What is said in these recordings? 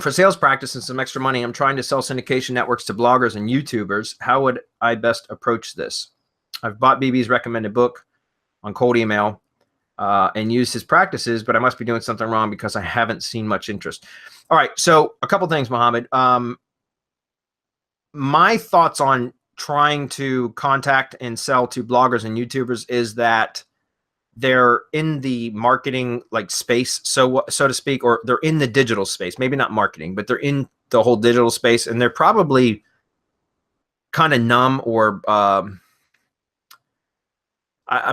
For sales practice and some extra money, I'm trying to sell syndication networks to bloggers and YouTubers. How would I best approach this? I've bought BB's recommended book on cold email and used his practices, but I must be doing something wrong because I haven't seen much interest. All right, so a couple things, Mohammed. My thoughts on trying to contact and sell to bloggers and YouTubers is that they're in the marketing like space, so to speak, or they're in the digital space, maybe not marketing, but they're in the whole digital space, and they're probably kind of numb, or I'm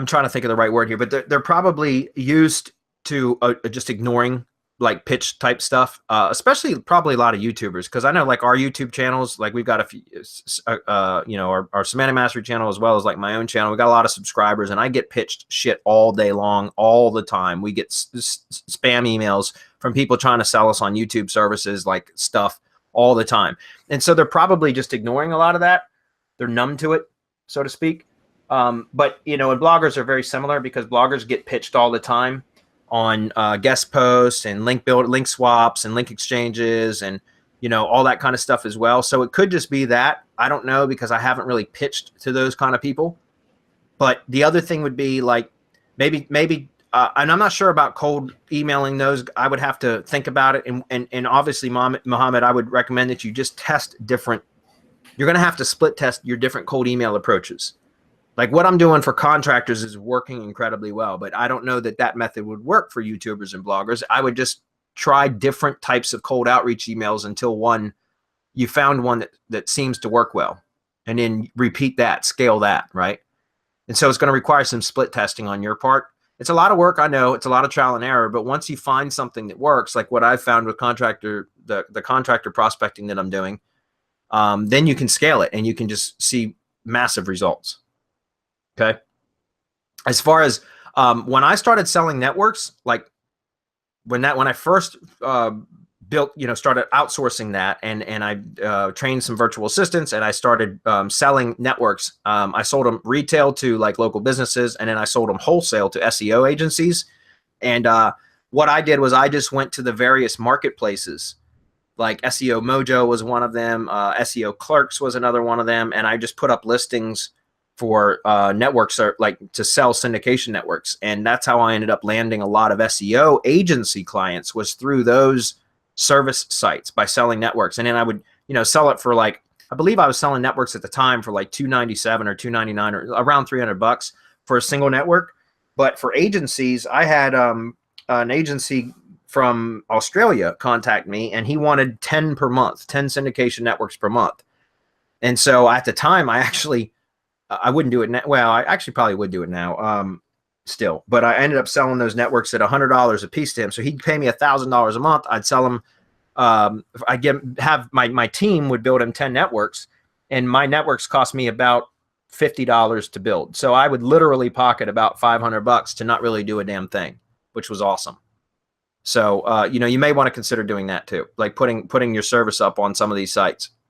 trying to think of the right word here, but they're probably used to just ignoring like pitch type stuff, especially probably a lot of YouTubers, because I know like our YouTube channels, like we've got a few, you know, our Semantic Mastery channel, as well as like my own channel. We got a lot of subscribers, and I get pitched shit all day long, all the time. We get spam emails from people trying to sell us on YouTube services, like stuff all the time. And so they're probably just ignoring a lot of that. They're numb to it, so to speak. But, you know, and bloggers are very similar, because bloggers get pitched all the time on guest posts and link swaps and link exchanges and, you know, all that kind of stuff as well. So it could just be that. I don't know, because I haven't really pitched to those kind of people. But the other thing would be like maybe and I'm not sure about cold emailing those. I would have to think about it. And obviously, Mohammed, I would recommend that you just test different. You're going to have to split test your different cold email approaches. Like what I'm doing for contractors is working incredibly well, but I don't know that that method would work for YouTubers and bloggers. I would just try different types of cold outreach emails until you found one that seems to work well, and then repeat that, scale that, right? And so it's going to require some split testing on your part. It's a lot of work, I know. It's a lot of trial and error, but once you find something that works, like what I've found with the contractor prospecting that I'm doing, then you can scale it and you can just see massive results. Okay. As far as when I started selling networks, like when I first built, you know, started outsourcing that, and I trained some virtual assistants, and I started selling networks. I sold them retail to like local businesses, and then I sold them wholesale to SEO agencies. And what I did was I just went to the various marketplaces, like SEO Mojo was one of them, SEO Clerks was another one of them, and I just put up listings for networks, or like to sell syndication networks. And that's how I ended up landing a lot of SEO agency clients, was through those service sites, by selling networks. And then I would, you know, sell it for like, I believe I was selling networks at the time for like $297 or $299 or around $300 for a single network. But for agencies, I had an agency from Australia contact me, and he wanted 10 per month, 10 syndication networks per month. And so at the time, I wouldn't do it now. Well, I actually probably would do it now still, but I ended up selling those networks at $100 a piece to him. So he'd pay me $1,000 a month. I'd sell him. Have my team would build him 10 networks, and my networks cost me about $50 to build. So I would literally pocket about $500 to not really do a damn thing, which was awesome. So, you know, you may want to consider doing that too, like putting your service up on some of these sites.